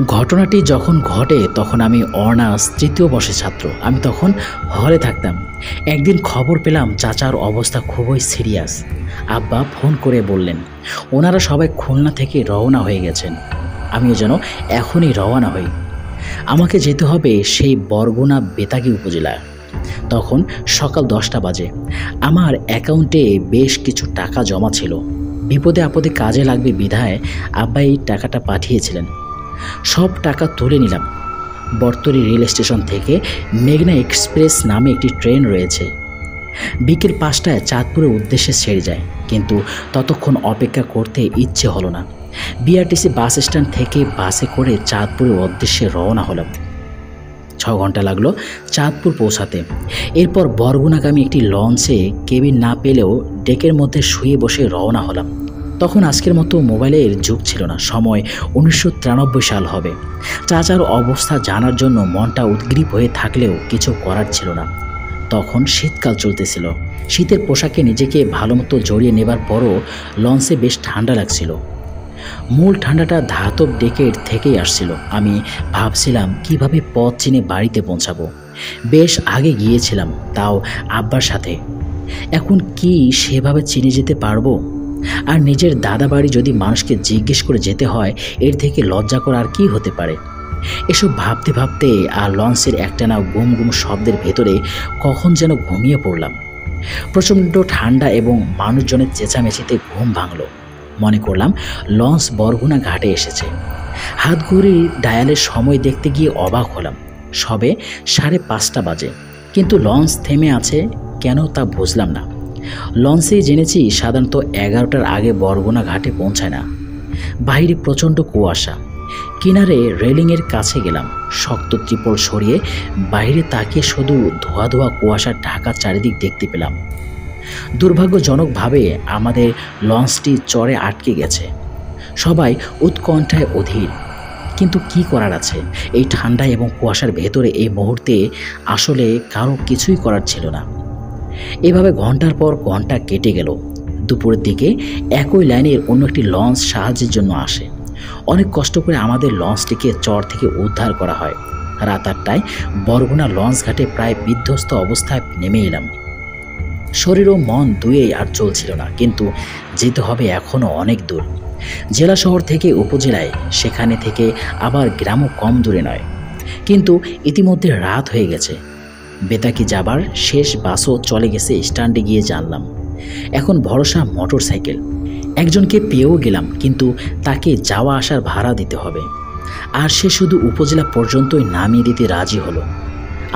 ঘটনাটি যখন ঘটে তখন আমি অনার্স তৃতীয় বর্ষের ছাত্র। আমি তখন হলে থাকতাম। একদিন খবর পেলাম চাচার অবস্থা খুবই সিরিয়াস। আব্বা ফোন করে বললেন ওনারা সবাই খুলনা থেকে রওনা হয়ে গেছেন। আমিও যেন এখনই রওনা হই। আমাকে যেতে হবে সেই বরগুনা বেতাগী উপজেলা। তখন সকাল 10টা বাজে। আমার অ্যাকাউন্টে বেশ কিছু টাকা জমা ছিল। বিপদে আপদে কাজে লাগবে বিধায় আব্বা এই টাকাটা পাঠিয়েছিলেন। সব টাকা তুলে নিলাম। বর্তলী রেল স্টেশন থেকে মেঘনা এক্সপ্রেস নামে একটি ট্রেন রয়েছে। বিকেল 5টায় চাঁদপুরের উদ্দেশ্যে ছেড়ে যায়, কিন্তু ততক্ষণ অপেক্ষা করতে ইচ্ছে হলো না। বিআরটিসি বাস স্ট্যান্ড থেকে বাসে করে চাঁদপুরের উদ্দেশ্যে রওনা হলাম। 6 ঘন্টা লাগলো চাঁদপুর পৌঁছাতে। এরপর বরগুনাগামী একটি লঞ্চে কেবিন না পেলেও ডেকের মধ্যে শুয়ে বসে রওনা হলাম। তখন আজকের মতো মোবাইলের যুগ ছিল না। সময় 1993 সাল হবে। চাচার অবস্থা জানার জন্য মনটা উদ্গ্রীব হয়ে থাকলেও কিছু করার ছিল না। তখন শীতকাল চলতেছিল। শীতের পোশাকে নিজেকে ভালোমতো জড়িয়ে নেবার পরও লঞ্চে বেশ ঠান্ডা লাগছিল। মূল ঠান্ডাটা ধাতব ডেকের থেকেই আসছিল। আমি ভাবছিলাম কিভাবে পথ চিনে বাড়িতে পৌঁছাবো। বেশ আগে গিয়েছিলাম, তাও আব্বার সাথে। এখন কি সেভাবে চিনে যেতে পারবো? আর নিজের দাদা বাড়ি যদি মানুষকে জিজ্ঞেস করে যেতে হয়, এর থেকে লজ্জা করা আর কি হতে পারে? এসব ভাবতে ভাবতে আর লঞ্চের একটানা গুম গুম শব্দের ভেতরে কখন যেন ঘুমিয়ে পড়লাম। প্রচণ্ড ঠান্ডা এবং মানুষজনের চেঁচামেচিতে ঘুম ভাঙল। মনে করলাম লঞ্চ বরগুনা ঘাটে এসেছে। হাত ঘড়ির ডায়ালের সময় দেখতে গিয়ে অবাক হলাম। সবে 5:30 বাজে, কিন্তু লঞ্চ থেমে আছে কেন তা বুঝলাম না। লঞ্চেই জেনেছি সাধারণত 11টার আগে বরগুনা ঘাটে পৌঁছায় না। বাইরে প্রচণ্ড কুয়াশা। কিনারে রেলিংয়ের কাছে গেলাম। শক্ত ত্রিপল সরিয়ে বাইরে তাকিয়ে শুধু ধোয়া ধোয়া কুয়াশার ঢাকা চারিদিক দেখতে পেলাম। দুর্ভাগ্যজনকভাবে আমাদের লঞ্চটি চরে আটকে গেছে। সবাই উৎকণ্ঠায় অধীর। কিন্তু কি করার আছে? এই ঠান্ডা এবং কুয়াশার ভেতরে এই মুহূর্তে আসলে কারো কিছুই করার ছিল না। এভাবে ঘন্টার পর ঘন্টা কেটে গেল। দুপুরের দিকে একই লাইনের অন্য একটি লঞ্চ সাহায্যের জন্য আসে। অনেক কষ্ট করে আমাদের লঞ্চটিকে চর থেকে উদ্ধার করা হয়। রাত 8টায় বরগুনা লঞ্চ ঘাটে প্রায় বিধ্বস্ত অবস্থায় নেমে এলাম। শরীর ও মন দুয়েই আর চলছিল না, কিন্তু যেতে হবে এখনও অনেক দূর। জেলা শহর থেকে উপজেলায়, সেখানে থেকে আবার গ্রামও কম দূরে নয়। কিন্তু ইতিমধ্যে রাত হয়ে গেছে। বেতাকি যাবার শেষ বাসও চলে গেছে স্ট্যান্ডে গিয়ে জানলাম। এখন ভরসা মোটর সাইকেল। একজনকে পেয়েও গেলাম, কিন্তু তাকে যাওয়া আসার ভাড়া দিতে হবে। আর সে শুধু উপজেলা পর্যন্তই নামিয়ে দিতে রাজি হলো।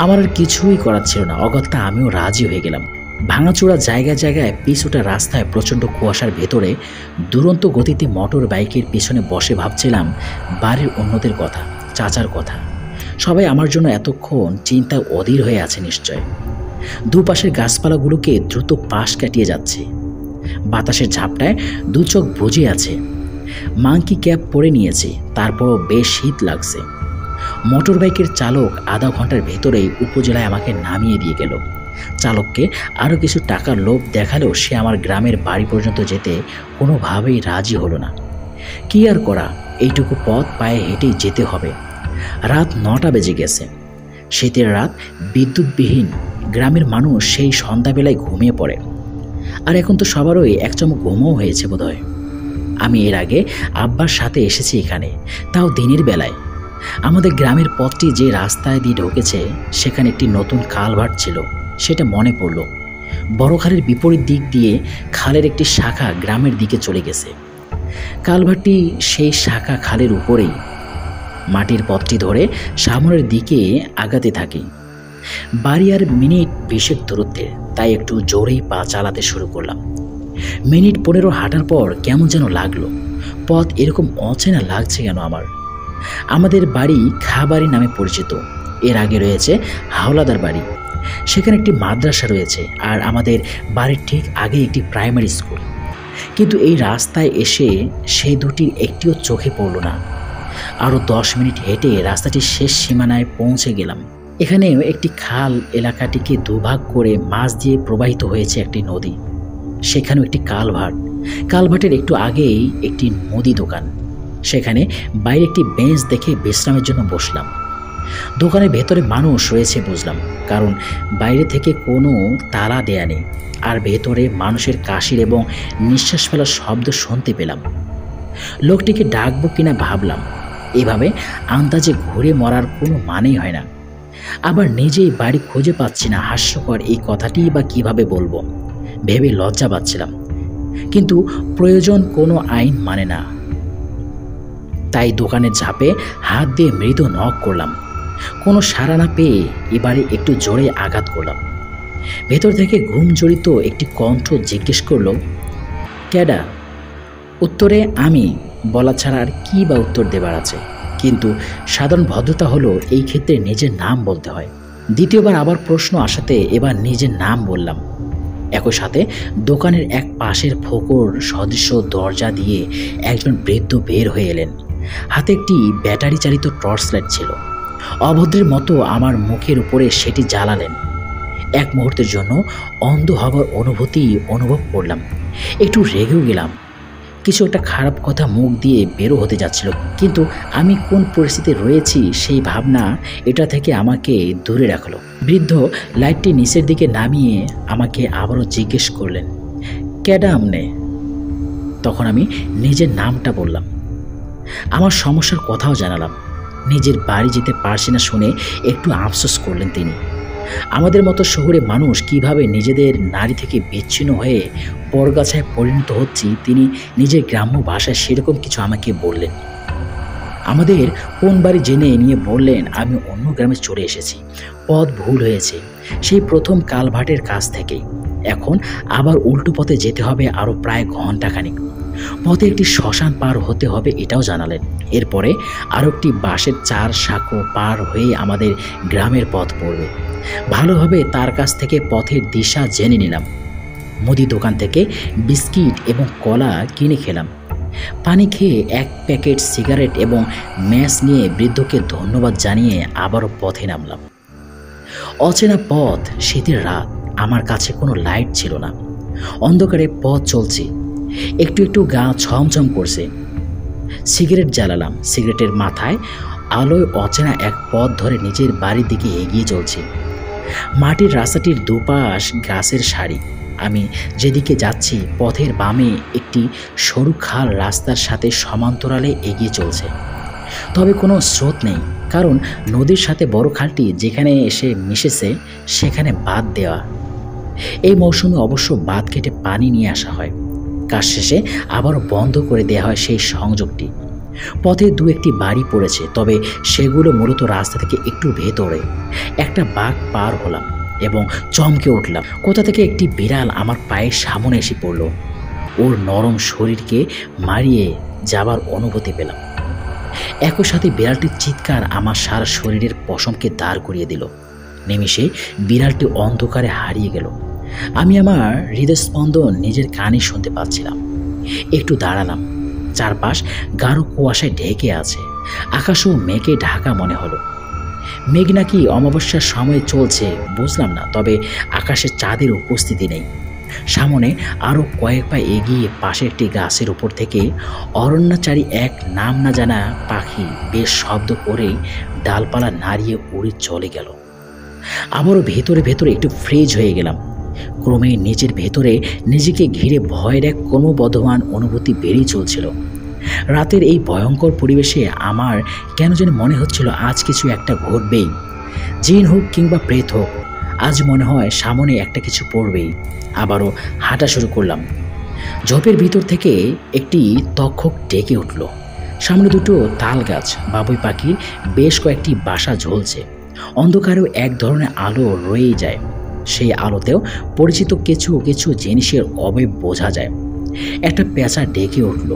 আমার আর কিছুই করার ছিল না। অগত্যা আমিও রাজি হয়ে গেলাম। ভাঙাচোরা জায়গায় জায়গায় পিছুটা রাস্তায় প্রচণ্ড কুয়াশার ভেতরে দুরন্ত গতিতে মোটর বাইকের পিছনে বসে ভাবছিলাম বাড়ির অন্যদের কথা, চাচার কথা। সবাই আমার জন্য এতক্ষণ চিন্তায় অধীর হয়ে আছে নিশ্চয়। দুপাশের গাছপালাগুলোকে দ্রুত পাশ কাটিয়ে যাচ্ছে। বাতাসের ঝাপটায় দু চোখ বুজে আছে। মাংকি ক্যাপ পরে নিয়েছি, তারপরও বেশ শীত লাগছে। মোটর বাইকের চালক আধা ঘন্টার ভেতরেই উপজেলায় আমাকে নামিয়ে দিয়ে গেল। চালককে আরও কিছু টাকার লোভ দেখালেও সে আমার গ্রামের বাড়ি পর্যন্ত যেতে কোনোভাবেই রাজি হলো না। কি আর করা, এইটুকু পথ পায়ে হেঁটেই যেতে হবে। রাত 9টা বেজে গেছে। শীতের রাত, বিদ্যুৎবিহীন। গ্রামের মানুষ সেই সন্ধ্যাবেলায় ঘুমিয়ে পড়ে। আর এখন তো সবারই এক চমক ঘুমও হয়েছে বোধহয়। আমি এর আগে আব্বার সাথে এসেছি এখানে, তাও দিনের বেলায়। আমাদের গ্রামের পথটি যে রাস্তায় দিয়ে ঢুকেছে, সেখানে একটি নতুন কালভার্ট ছিল, সেটা মনে পড়ল। বড় খালের বিপরীত দিক দিয়ে খালের একটি শাখা গ্রামের দিকে চলে গেছে। কালভার্টটি সেই শাখা খালের উপরেই। মাটির পথটি ধরে সামনের দিকে আগাতে থাকি। বাড়ি আর মিনিট 20 দূরত্বের, তাই একটু জোরেই পা চালাতে শুরু করলাম। মিনিট 15 হাঁটার পর কেমন যেন লাগলো। পথ এরকম অচেনা লাগছে কেন আমার? আমাদের বাড়ি খাবাড়ি নামে পরিচিত। এর আগে রয়েছে হাওলাদার বাড়ি, সেখানে একটি মাদ্রাসা রয়েছে, আর আমাদের বাড়ির ঠিক আগে একটি প্রাইমারি স্কুল। কিন্তু এই রাস্তায় এসে সেই দুটির একটিও চোখে পড়ল না। আরও 10 মিনিট হেঁটে রাস্তাটির শেষ সীমানায় পৌঁছে গেলাম। এখানেও একটি খাল এলাকাটিকে দুভাগ করে মাছ দিয়ে প্রবাহিত হয়েছে একটি নদী। সেখানেও একটি কালভার্ট। কালভার্টের একটু আগেই একটি মুদি দোকান। সেখানে বাইরে একটি বেঞ্চ দেখে বিশ্রামের জন্য বসলাম। দোকানের ভেতরে মানুষ রয়েছে বুঝলাম, কারণ বাইরে থেকে কোনো তালা দেয়া নেই, আর ভেতরে মানুষের কাশির এবং নিঃশ্বাস ফেলার শব্দ শুনতে পেলাম। লোকটিকে ডাকবো কিনা ভাবলাম, এভাবে আন্দাজে ঘুরে মরার কোনো মানেই হয় না। আবার নিজেই বাড়ি খুঁজে পাচ্ছি না, হাস্যকর এই কথাটি বা কিভাবে বলবো ভেবে লজ্জা পাচ্ছিলাম, কিন্তু প্রয়োজন কোনো আইন মানে না। তাই দোকানের ঝাঁপে হাত দিয়ে মৃদু নক করলাম। কোনো সাড়া না পেয়ে এবারে একটু জোরে আঘাত করলাম। ভেতর থেকে ঘুম জড়িত একটি কণ্ঠ জিজ্ঞেস করলো, ক্যাডা? উত্তরে আমি বলা ছাড়া আর কী বা উত্তর দেবার আছে, কিন্তু সাধারণ ভদ্রতা হলো এই ক্ষেত্রে নিজের নাম বলতে হয়। দ্বিতীয়বার আবার প্রশ্ন আসাতে এবার নিজের নাম বললাম। একই সাথে দোকানের এক পাশের ফোকর সদৃশ্য দরজা দিয়ে একজন বৃদ্ধ বের হয়ে এলেন। হাতে একটি ব্যাটারি চালিত টর্চ লাইট ছিল। অভদ্রের মতো আমার মুখের উপরে সেটি জ্বালালেন। এক মুহূর্তের জন্য অন্ধ হবার অনুভূতি অনুভব করলাম। একটু রেগেও গেলাম। কিছু একটা খারাপ কথা মুখ দিয়ে বেরো হতে যাচ্ছিল, কিন্তু আমি কোন পরিস্থিতিতে রয়েছি সেই ভাবনা এটা থেকে আমাকে দূরে রাখলো। বৃদ্ধ লাইটটি নিচের দিকে নামিয়ে আমাকে আবারও জিজ্ঞেস করলেন, ক্যাডা আমনে? তখন আমি নিজের নামটা বললাম, আমার সমস্যার কথাও জানালাম। নিজের বাড়ি যেতে পারছি না শুনে একটু আফসোস করলেন তিনি। আমাদের মতো শহরে মানুষ কিভাবে নিজেদের নারী থেকে বিচ্ছিন্ন হয়ে পরগাছায় পরিণত হচ্ছি তিনি নিজের গ্রাম্য ভাষায় সেরকম কিছু আমাকে বললেন। আমাদের কোন বাড়ি জেনে নিয়ে বললেন আমি অন্য গ্রামে চলে এসেছি, পথ ভুল হয়েছে সেই প্রথম কালভার্টের কাছ থেকেই। এখন আবার উল্টো পথে যেতে হবে আরও প্রায় ঘণ্টাখানিক। পথে একটি শ্মশান পার হতে হবে এটাও জানালেন। এরপরে আরও একটি বাঁশের 4 সাঁকো পার হয়ে আমাদের গ্রামের পথ পড়বে। ভালোভাবে তার কাছ থেকে পথের দিশা জেনে নিলাম। মুদি দোকান থেকে বিস্কিট এবং কলা কিনে খেলাম। পানি খেয়ে 1 প্যাকেট সিগারেট এবং ম্যাচ নিয়ে বৃদ্ধকে ধন্যবাদ জানিয়ে আবারও পথে নামলাম। অচেনা পথ, শীতের রাত, আমার কাছে কোনো লাইট ছিল না। অন্ধকারে পথ চলছি, একটু একটু গা ছমছম করছে। সিগারেট জ্বালালাম। সিগারেটের মাথায় আলোয় অচেনা এক পথ ধরে নিজের বাড়ির দিকে এগিয়ে চলছি। মাটির রাস্তাটির দুপাশ গাছের সারি। আমি যেদিকে যাচ্ছি পথের বামে একটি সরু খাল রাস্তার সাথে সমান্তরালে এগিয়ে চলছে, তবে কোনো স্রোত নেই, কারণ নদীর সাথে বড় খালটি যেখানে এসে মিশেছে সেখানে বাঁধ দেওয়া। এই মৌসুমে অবশ্য বাঁধ কেটে পানি নিয়ে আসা হয়, কাজ শেষে আবারও বন্ধ করে দেওয়া হয় সেই সংযোগটি। পথে 2-1টি বাড়ি পড়েছে, তবে সেগুলো মূলত রাস্তা থেকে একটু ভেতরে। একটা বাঘ পার হলাম এবং চমকে উঠলাম। কোথা থেকে একটি বিড়াল আমার পায়ের সামনে এসে পড়ল। ওর নরম শরীরকে মারিয়ে যাবার অনুভূতি পেলাম। একই সাথে বিড়ালটির চিৎকার আমার সারা শরীরের পশমকে দাঁড় করিয়ে দিল। নিমেষে বিড়ালটি অন্ধকারে হারিয়ে গেল। আমি আমার হৃদস্পন্দন নিজের কানে শুনতে পাচ্ছিলাম। একটু দাঁড়ালাম। চারপাশ গাঢ় কুয়াশায় ঢেকে আছে। আকাশও মেঘে ঢাকা মনে হলো। মেঘ নাকি অমাবস্যার সময় চলছে বুঝলাম না, তবে আকাশে চাঁদের উপস্থিতি নেই। সামনে আরও কয়েক পা এগিয়ে পাশে একটি গাছের উপর থেকে অরণ্যচারী এক নাম না জানা পাখি বেশ শব্দ করে ডালপালা নাড়িয়ে উড়ে চলে গেল। আবারও ভেতরে ভেতরে একটু ফ্রিজ হয়ে গেলাম। ক্রমে নিজের ভেতরে নিজেকে ঘিরে ভয়ের এক ক্রমবর্ধমান অনুভূতি বেড়েই চলছিল। রাতের এই ভয়ঙ্কর পরিবেশে আমার কেন যেন মনে হচ্ছিল আজ কিছু একটা ঘটবেই। জিন হোক কিংবা প্রেত হোক, আজ মনে হয় সামনে একটা কিছু পড়বেই। আবারও হাঁটা শুরু করলাম। ঝোপের ভিতর থেকে একটি তক্ষক ডেকে উঠল। সামনে 2টো তাল গাছ, বাবুই পাখির বেশ কয়েকটি বাসা ঝুলছে। অন্ধকারেও এক ধরনের আলো রয়েই যায়। সেই আলোতেও পরিচিত কিছু কিছু জিনিসের অবয়ব বোঝা যায়। একটা পেঁচা ডেকে উঠল।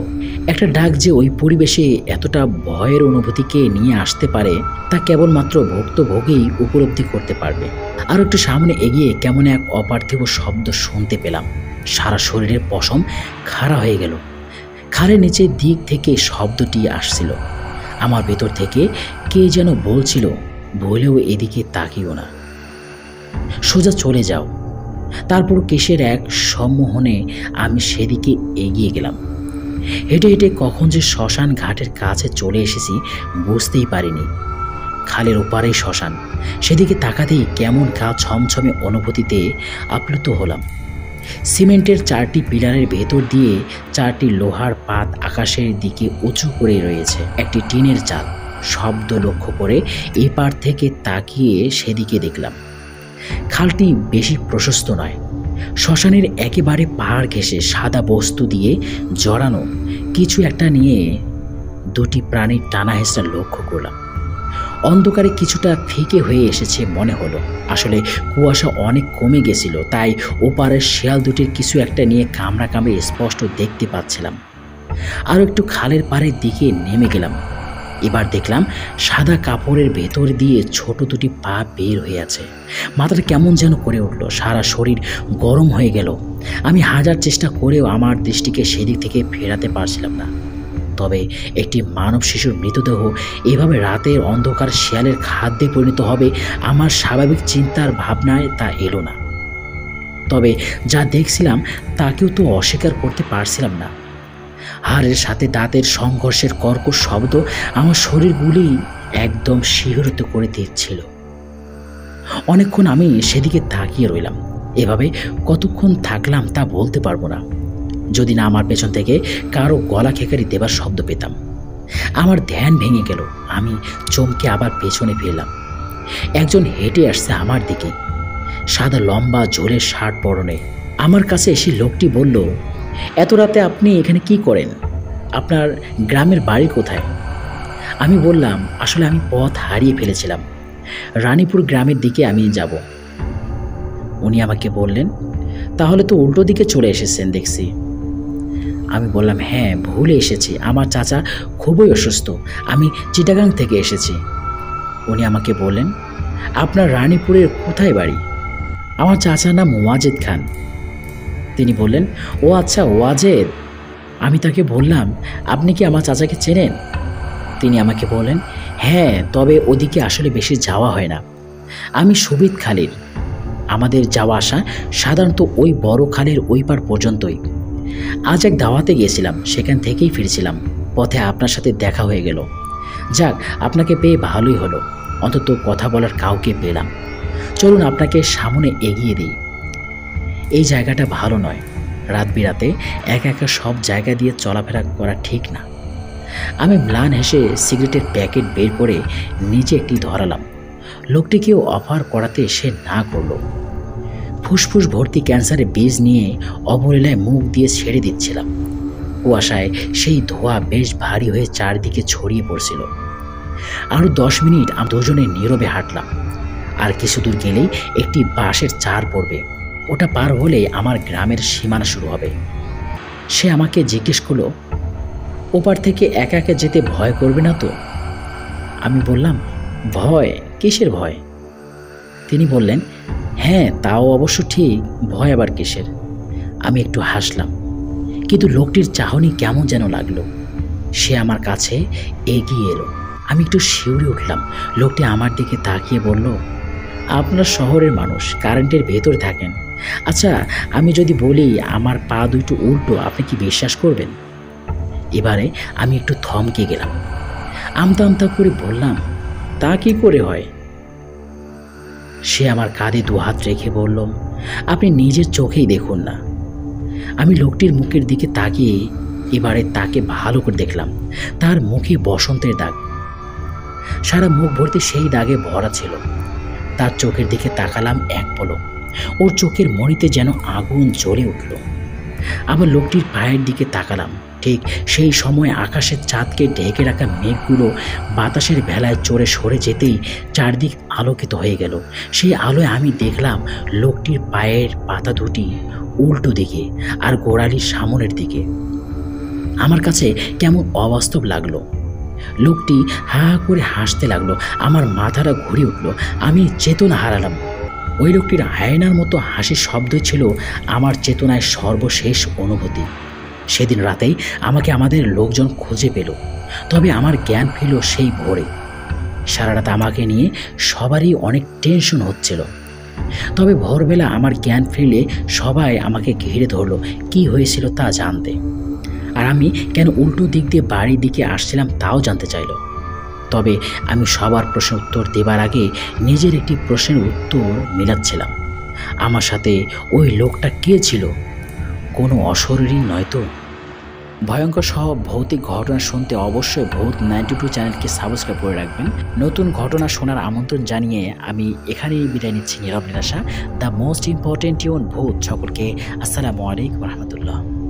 একটা ডাক যে ওই পরিবেশে এতটা ভয়ের অনুভূতিকে নিয়ে আসতে পারে তা কেবলমাত্র ভুক্তভোগীই উপলব্ধি করতে পারবে। আর একটু সামনে এগিয়ে কেমন এক অপার্থিব শব্দ শুনতে পেলাম। সারা শরীরের পশম খাড়া হয়ে গেল। খালের নিচের দিক থেকে শব্দটি আসছিল। আমার ভেতর থেকে কে যেন বলছিল, ভুলেও এদিকে তাকিও না, সোজা চলে যাও। তারপর কিসের এক সম্মোহনে আমি সেদিকে এগিয়ে গেলাম। হেঁটে হেঁটে কখন যে শ্মশান ঘাটের কাছে চলে এসেছি বুঝতেই পারিনি। খালের ওপারেই শ্মশান। সেদিকে তাকাতেই কেমন গা ছমছমে অনুভূতিতে আপ্লুত হলাম। সিমেন্টের 4টি পিলারের ভেতর দিয়ে 4টি লোহার পাত আকাশের দিকে উঁচু করে রয়েছে। একটি টিনের চাল। শব্দ লক্ষ্য করে এপার থেকে তাকিয়ে সেদিকে দেখলাম। খালটি বেশি প্রশস্ত নয়। শ্মশানের একেবারে পাড় ঘেঁষে সাদা বস্তু দিয়ে জড়ানো কিছু একটা নিয়ে দুটি প্রাণীর টানা হেঁচড়া লক্ষ্য করলাম। অন্ধকারে কিছুটা ফিকে হয়ে এসেছে মনে হলো। আসলে কুয়াশা অনেক কমে গেছিল, তাই ওপারের শেয়াল দুটির কিছু একটা নিয়ে কামড়াকামড়ি স্পষ্ট দেখতে পাচ্ছিলাম। আরও একটু খালের পাড়ের দিকে নেমে গেলাম। এবার দেখলাম সাদা কাপড়ের ভেতর দিয়ে ছোট দুটি পা বের হয়ে আছে। মাথাটা কেমন যেন করে উঠল, সারা শরীর গরম হয়ে গেল। আমি হাজার চেষ্টা করেও আমার দৃষ্টিকে সেদিক থেকে ফেরাতে পারছিলাম না। তবে একটি মানব শিশুর মৃতদেহ এভাবে রাতের অন্ধকার শেয়ালের খাদ্যে পরিণত হবে আমার স্বাভাবিক চিন্তার ভাবনায় তা এলো না। তবে যা দেখছিলাম তাকেও তো অস্বীকার করতে পারছিলাম না। হাড়ের সাথে দাঁতের সংঘর্ষের কর্কশ শব্দ আমার শরীরগুলি একদম শিহরিত করে দিচ্ছিল। অনেকক্ষণ আমি সেদিকে তাকিয়ে রইলাম। এভাবে কতক্ষণ থাকলাম তা বলতে পারবো না, যদি না আমার পেছন থেকে কারো গলা খেকারি দেবার শব্দ পেতাম। আমার ধ্যান ভেঙে গেল। আমি চমকে আবার পেছনে ফিরলাম। একজন হেঁটে আসছে আমার দিকে, সাদা লম্বা ঝোলের শার্ট পরনে। আমার কাছে এসে লোকটি বলল, এত রাতে আপনি এখানে কি করেন? আপনার গ্রামের বাড়ি কোথায়? আমি বললাম, আসলে আমি পথ হারিয়ে ফেলেছিলাম, রানীপুর গ্রামের দিকে আমি যাব। উনি আমাকে বললেন, তাহলে তো উল্টো দিকে চলে এসেছেন দেখছি। আমি বললাম, হ্যাঁ, ভুলে এসেছি, আমার চাচা খুবই অসুস্থ, আমি চিটাগাং থেকে এসেছি। উনি আমাকে বললেন, আপনার রানীপুরের কোথায় বাড়ি? আমার চাচার নাম ওয়াজেদ খান। তিনি বললেন, ও আচ্ছা, ওয়াজেদ। আমি তাকে বললাম, আপনি কি আমার চাচাকে চেনেন? তিনি আমাকে বললেন, হ্যাঁ, তবে ওদিকে আসলে বেশি যাওয়া হয় না। আমি সুবিদ খালির। আমাদের যাওয়া আসা সাধারণত ওই বড় খালের ওই পার পর্যন্তই। আজ এক দাওয়াতে গিয়েছিলাম, সেখান থেকেই ফিরছিলাম। পথে আপনার সাথে দেখা হয়ে গেল। যাক, আপনাকে পেয়ে ভালোই হলো, অন্তত কথা বলার কাউকে পেলাম। চলুন আপনাকে সামনে এগিয়ে দিই। এই জায়গাটা ভালো নয়, রাত বিরাতে একা একা সব জায়গা দিয়ে চলাফেরা করা ঠিক না। আমি ম্লান হেসে সিগারেটের প্যাকেট বের করে নিচে একটি ধরালাম। লোকটিকেও অফার করাতে সে না করল। ফুসফুস ভর্তি ক্যান্সারের বীজ নিয়ে অবলীলায় মুখ দিয়ে ছেড়ে দিচ্ছিলাম। কুয়াশায় সেই ধোঁয়া বেশ ভারী হয়ে চারদিকে ছড়িয়ে পড়ছিল। আরও 10 মিনিট আমি দুজনে নীরবে হাঁটলাম। আর কিছু দূর গেলেই একটি বাঁশের চার পড়বে। ওটা পার হলেই আমার গ্রামের সীমানা শুরু হবে। সে আমাকে জিজ্ঞেস করলো, ওপার থেকে একা একা যেতে ভয় করবে না তো? আমি বললাম, ভয়? কিসের ভয়? তিনি বললেন, হ্যাঁ, তাও অবশ্য ঠিক, ভয় আবার কিসের? আমি একটু হাসলাম, কিন্তু লোকটির চাহনি কেমন যেন লাগলো। সে আমার কাছে এগিয়ে এলো। আমি একটু শিউরে উঠলাম। লোকটি আমার দিকে তাকিয়ে বলল, আপনার শহরের মানুষ, কারেন্টের ভেতরে থাকেন। আচ্ছা, আমি যদি বলি আমার পা দুটো উল্টো, আপনি কি বিশ্বাস করবেন? এবারে আমি একটু থমকে গেলাম। আমতা আমতা করে বললাম, তা কি করে হয়? সে আমার কাঁধে 2 হাত রেখে বলল, আপনি নিজের চোখেই দেখুন না। আমি লোকটির মুখের দিকে তাকিয়ে এবারে তাকে ভালো করে দেখলাম। তার মুখে বসন্তের দাগ, সারা মুখ ভর্তি সেই দাগে ভরা ছিল। তার চোখের দিকে তাকালাম এক পলক। ওর চোখের মণিতে যেন আগুন জ্বলে উঠল। আবার লোকটির পায়ের দিকে তাকালাম। ঠিক সেই সময় আকাশের চাঁদকে ঢেকে রাখা মেঘগুলো বাতাসের ভেলায় চড়ে সরে যেতেই চারদিক আলোকিত হয়ে গেল। সেই আলোয় আমি দেখলাম লোকটির পায়ের পাতা দুটি উল্টো দিকে আর গোড়ালির সামনের দিকে। আমার কাছে কেমন অবাস্তব লাগলো। লোকটি হা হা করে হাসতে লাগলো। আমার মাথাটা ঘুরে উঠল। আমি চেতনা হারালাম। ওই লোকটির আয়নার মতো হাসির শব্দই ছিল আমার চেতনায় সর্বশেষ অনুভূতি। সেদিন রাতেই আমাকে আমাদের লোকজন খুঁজে পেল, তবে আমার জ্ঞান ফিরল সেই ভোরে। সারা রাত আমাকে নিয়ে সবারই অনেক টেনশন হচ্ছিল, তবে ভোরবেলা আমার জ্ঞান ফিরলে সবাই আমাকে ঘিরে ধরল কি হয়েছিল তা জানতে। আর আর আমি কেন উল্টো দিক দিয়ে বাড়ির দিকে আসছিলাম তাও জানতে চাইল। তবে আমি সবার প্রশ্নের উত্তর দেবার আগে নিজের একটি প্রশ্নের উত্তর মেলাচ্ছিলাম। আমার সাথে ওই লোকটা কে ছিল? কোনো অশরীরই নয়তো? ভয়ঙ্কর সব ভৌতিক ঘটনা শুনতে অবশ্যই ভূত 92 চ্যানেলকে সাবস্ক্রাইব করে রাখবেন। নতুন ঘটনা শোনার আমন্ত্রণ জানিয়ে আমি এখানেই বিদায় নিচ্ছি। নীরব নিরাশা, দ্য মোস্ট ইম্পর্টেন্ট ইউন ভূত। সকলকে আসসালামু আলাইকুম রহমতুল্লাহ।